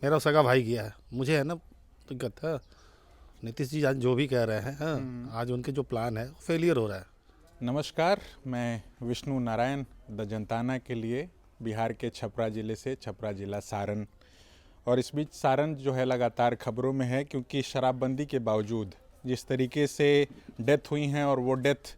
मेरा सगा भाई गया है, मुझे है ना दिक्कत है। नीतीश जी आज जो भी कह रहे हैं, आज उनके जो प्लान है फेलियर हो रहा है। नमस्कार, मैं विष्णु नारायण द जनताना के लिए बिहार के छपरा ज़िले से, छपरा ज़िला सारण। और इस बीच सारण जो है लगातार खबरों में है, क्योंकि शराबबंदी के बावजूद जिस तरीके से डेथ हुई हैं, और वो डेथ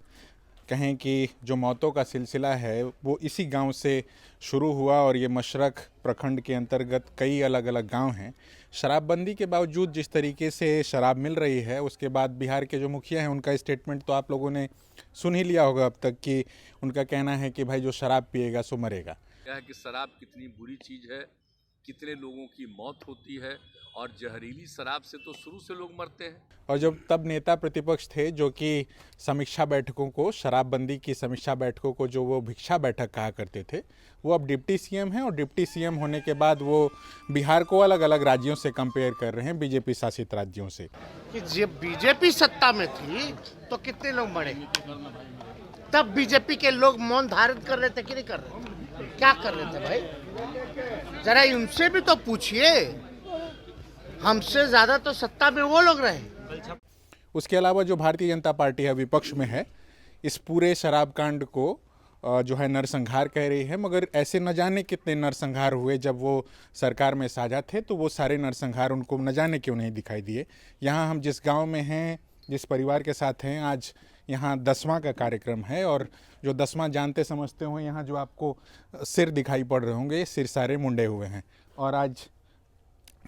कहें कि जो मौतों का सिलसिला है वो इसी गांव से शुरू हुआ, और ये मशरक प्रखंड के अंतर्गत कई अलग अलग गांव हैं। शराबबंदी के बावजूद जिस तरीके से शराब मिल रही है, उसके बाद बिहार के जो मुखिया हैं उनका स्टेटमेंट तो आप लोगों ने सुन ही लिया होगा अब तक, कि उनका कहना है कि भाई जो शराब पिएगा सो मरेगा। क्या है कि शराब कितनी बुरी चीज़ है, कितने लोगों की मौत होती है, और जहरीली शराब से तो शुरू से लोग मरते हैं। और जब तब नेता प्रतिपक्ष थे जो कि समीक्षा बैठकों को, शराबबंदी की समीक्षा बैठकों को जो वो भिक्षा बैठक कहा करते थे, वो अब डिप्टी सीएम हैं, और डिप्टी सीएम होने के बाद वो बिहार को अलग अलग राज्यों से कंपेयर कर रहे हैं, बीजेपी शासित राज्यों से। कि जब बीजेपी सत्ता में थी तो कितने लोग मरे, तब बीजेपी के लोग मौन धारण कर रहे थे कि नहीं कर रहे थे? क्या कर रहे थे भाई, जरा उनसे भी तो पूछिए। हमसे ज्यादा तो सत्ता में वो लोग रहे। उसके अलावा जो भारतीय जनता पार्टी है विपक्ष में है, इस पूरे शराब कांड को जो है नरसंहार कह रही है, मगर ऐसे न जाने कितने नरसंहार हुए जब वो सरकार में साझा थे, तो वो सारे नरसंहार उनको न जाने क्यों नहीं दिखाई दिए। यहाँ हम जिस गांव में हैं, जिस परिवार के साथ हैं, आज यहाँ 10वां का कार्यक्रम है, और जो 10वां जानते समझते हो, यहाँ जो आपको सिर दिखाई पड़ रहे होंगे, सिर सारे मुंडे हुए हैं, और आज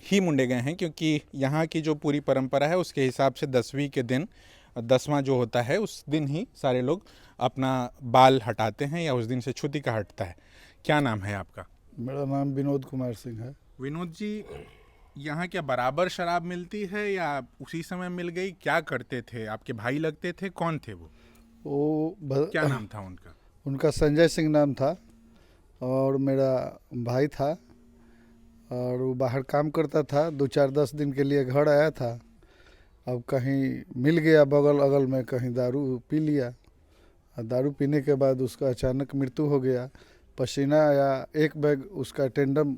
ही मुंडे गए हैं, क्योंकि यहाँ की जो पूरी परंपरा है उसके हिसाब से 10वीं के दिन, 10वां जो होता है उस दिन ही सारे लोग अपना बाल हटाते हैं, या उस दिन से छुट्टी का हटता है। क्या नाम है आपका? मेरा नाम विनोद कुमार सिंह है। विनोद जी, यहाँ क्या बराबर शराब मिलती है या उसी समय मिल गई? क्या करते थे? आपके भाई लगते थे? कौन थे वो? क्या नाम था उनका? उनका संजय सिंह नाम था, और मेरा भाई था, और वो बाहर काम करता था। 2-4-10 दिन के लिए घर आया था। अब कहीं मिल गया बगल अगल में, कहीं दारू पी लिया, और दारू पीने के बाद उसका अचानक मृत्यु हो गया। पसीना आया, एक बैग उसका टेंडम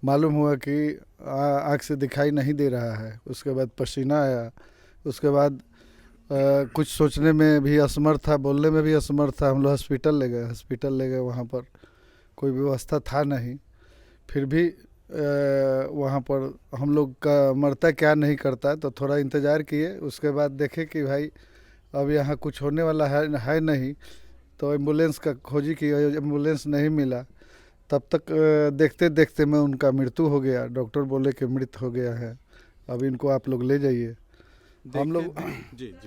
मालूम हुआ कि आँख से दिखाई नहीं दे रहा है। उसके बाद पसीना आया, उसके बाद कुछ सोचने में भी असमर्थ था, बोलने में भी असमर्थ था। हम लोग हॉस्पिटल ले गए। वहाँ पर कोई व्यवस्था था नहीं, फिर भी वहाँ पर हम लोग का मरता क्या नहीं करता, तो थोड़ा इंतज़ार किए। उसके बाद देखे कि भाई अब यहाँ कुछ होने वाला है नहीं, तो एम्बुलेंस का खोजी की, एम्बुलेंस नहीं मिला। तब तक देखते देखते में उनका मृत्यु हो गया। डॉक्टर बोले कि मृत हो गया है, अब इनको आप लोग ले जाइए।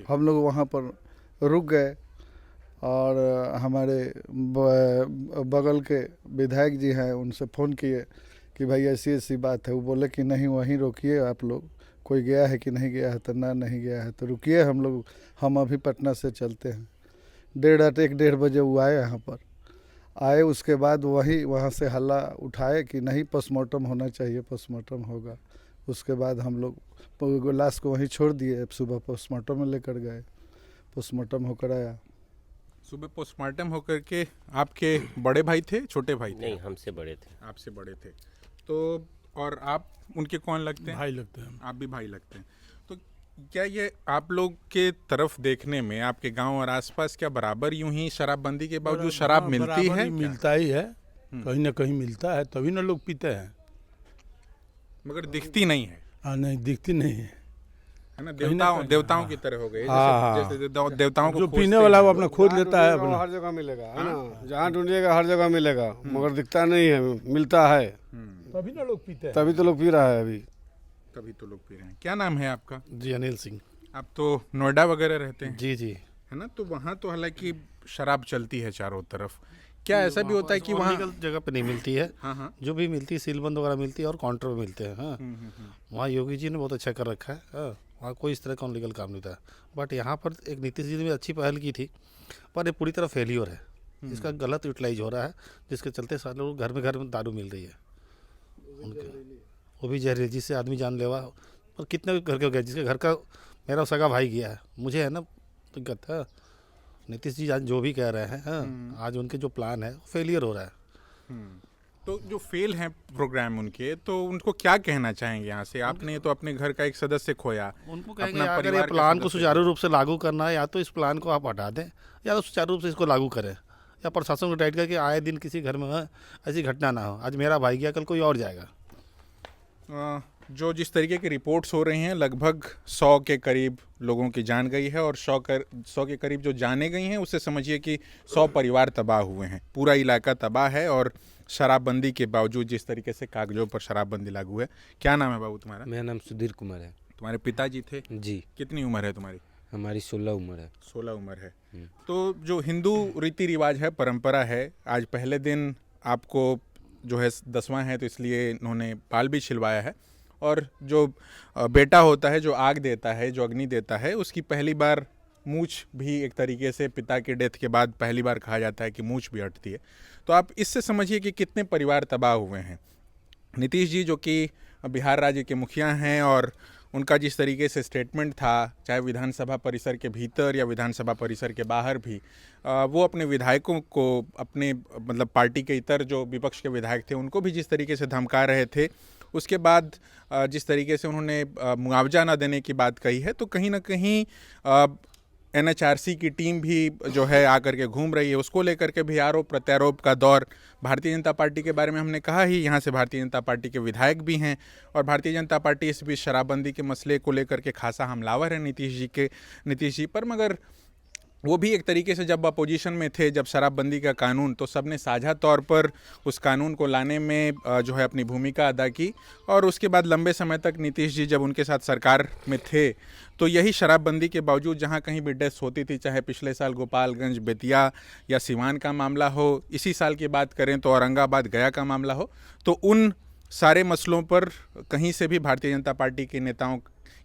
हम लोग वहाँ पर रुक गए, और हमारे बगल के विधायक जी हैं, उनसे फ़ोन किए कि भाई ऐसी ऐसी बात है। वो बोले कि नहीं, वहीं रोकिए आप लोग, कोई गया है कि नहीं गया है? तो नहीं गया है, तो रुकिए, हम अभी पटना से चलते हैं। 1:30 बजे वो आए, यहाँ पर आए। उसके बाद वहाँ से हल्ला उठाए कि नहीं, पोस्टमार्टम होना चाहिए, पोस्टमार्टम होगा। उसके बाद हम लोग लाश को वहीं छोड़ दिए। सुबह पोस्टमार्टम में लेकर गए, पोस्टमार्टम होकर आया। सुबह पोस्टमार्टम होकर के आपके बड़े भाई थे, छोटे भाई थे? नहीं, हमसे बड़े थे। आपसे बड़े थे। तो और आप उनके कौन लगते हैं? भाई लगते हैं। आप भी भाई लगते हैं। तो क्या ये आप लोग के तरफ देखने में आपके गांव और आसपास क्या बराबर यूं ही शराबबंदी के बावजूद शराब मिलती है? मिलता ही है, कहीं ना कहीं मिलता है, तभी ना लोग पीते हैं। मगर दिखती नहीं है। हाँ, नहीं दिखती नहीं है ना, कहीं देवताओं की तरह हो गए। हाँ, जैसे देवताओं को जो पीने वाला वो अपना खोद लेता है अपना। हर जगह मिलेगा, है ना, जहाँ ढूंढिएगा हर जगह मिलेगा, मगर दिखता नहीं है। मिलता है तभी ना लोग पीते हैं। तभी तो लोग पी रहा है अभी। तभी तो लोग पी रहे हैं। क्या नाम है आपका? जी, अनिल सिंह। आप तो नोएडा वगैरह रहते हैं? जी जी। है ना, तो वहाँ तो हालांकि शराब चलती है चारों तरफ। क्या ऐसा भी होता है कि वहाँ जगह पे नहीं मिलती है? हाँ, जो भी मिलती है सीलबंद वगैरह मिलती है, और काउंटर पे मिलते हैं। हाँ, वहाँ योगी जी ने बहुत अच्छा कर रखा है। हाँ, वहाँ कोई इस तरह का लीगल काम नहीं था। बट यहाँ पर एक नीतीश जी ने भी अच्छी पहल की थी, पर ये पूरी तरह फेलियर है। इसका गलत यूटिलाइज हो रहा है, जिसके चलते सारे लोग घर में दारू मिल रही है उनके, वो भी जहरीली, जिससे आदमी जानलेवा। और कितने घर के गए, जिसके घर का मेरा सगा भाई गया है, मुझे है ना दिक्कत है। नीतीश जी आज जो भी कह रहे हैं, आज उनके जो प्लान है फेलियर हो रहा है। तो जो फेल हैं प्रोग्राम उनके, तो उनको क्या कहना चाहेंगे यहाँ से? आपने तो अपने घर का एक सदस्य खोया, उनको कहेंगे अपना अगर ये परिवार का प्लान को सदस्य सुचारू रूप से लागू करना है, या तो इस प्लान को आप हटा दें, या तो सुचारू रूप से इसको लागू करें, या प्रशासन को टाइट करके आए दिन किसी घर में ऐसी घटना ना हो। आज मेरा भाई गया, कल कोई और जाएगा। जो जिस तरीके की रिपोर्ट्स हो रही हैं, लगभग 100 के करीब लोगों की जान गई है, और 100 के करीब जो जाने गई हैं उससे समझिए कि 100 परिवार तबाह हुए हैं, पूरा इलाका तबाह है। और शराबबंदी के बावजूद जिस तरीके से कागजों पर शराबबंदी लागू है। क्या नाम है बाबू तुम्हारा? मेरा नाम सुधीर कुमार है तुम्हारे पिताजी थे? जी। कितनी उम्र है तुम्हारी? हमारी 16 उम्र है। 16 उम्र है। तो जो हिंदू रीति रिवाज है, परंपरा है, आज पहले दिन आपको जो है 10वां है तो इसलिए इन्होंने पाल भी छिलवाया है, और जो बेटा होता है, जो आग देता है, जो अग्नि देता है, उसकी पहली बार मूछ भी एक तरीके से पिता के डेथ के बाद पहली बार कहा जाता है कि मूछ भी हटती है। तो आप इससे समझिए कि कितने परिवार तबाह हुए हैं। नीतीश जी जो कि बिहार राज्य के मुखिया हैं, और उनका जिस तरीके से स्टेटमेंट था, चाहे विधानसभा परिसर के भीतर या विधानसभा परिसर के बाहर भी, वो अपने विधायकों को, अपने मतलब पार्टी के इतर जो विपक्ष के विधायक थे उनको भी जिस तरीके से धमका रहे थे, उसके बाद जिस तरीके से उन्होंने मुआवजा ना देने की बात कही है, तो कहीं ना कहीं NHRC की टीम भी जो है आकर के घूम रही है, उसको लेकर के भी आरोप प्रत्यारोप का दौर। भारतीय जनता पार्टी के बारे में हमने कहा ही, यहाँ से भारतीय जनता पार्टी के विधायक भी हैं, और भारतीय जनता पार्टी इस बीच शराबबंदी के मसले को लेकर के खासा हमलावर है नीतीश जी पर। मगर वो भी एक तरीके से जब अपोजिशन में थे, जब शराबबंदी का कानून, तो सबने साझा तौर पर उस कानून को लाने में जो है अपनी भूमिका अदा की, और उसके बाद लंबे समय तक नीतीश जी जब उनके साथ सरकार में थे, तो यही शराबबंदी के बावजूद जहां कहीं भी डेथ होती थी, चाहे पिछले साल गोपालगंज, बेतिया या सिवान का मामला हो, इसी साल की बात करें तो औरंगाबाद, गया का मामला हो, तो उन सारे मसलों पर कहीं से भी भारतीय जनता पार्टी के नेताओं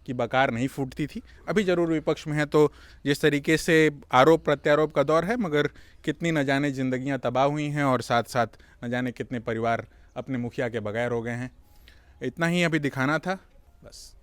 की बकार नहीं फूटती थी। अभी जरूर विपक्ष में है, तो जिस तरीके से आरोप प्रत्यारोप का दौर है, मगर कितनी न जाने जिंदगियां तबाह हुई हैं, और साथ साथ न जाने कितने परिवार अपने मुखिया के बगैर हो गए हैं। इतना ही अभी दिखाना था बस।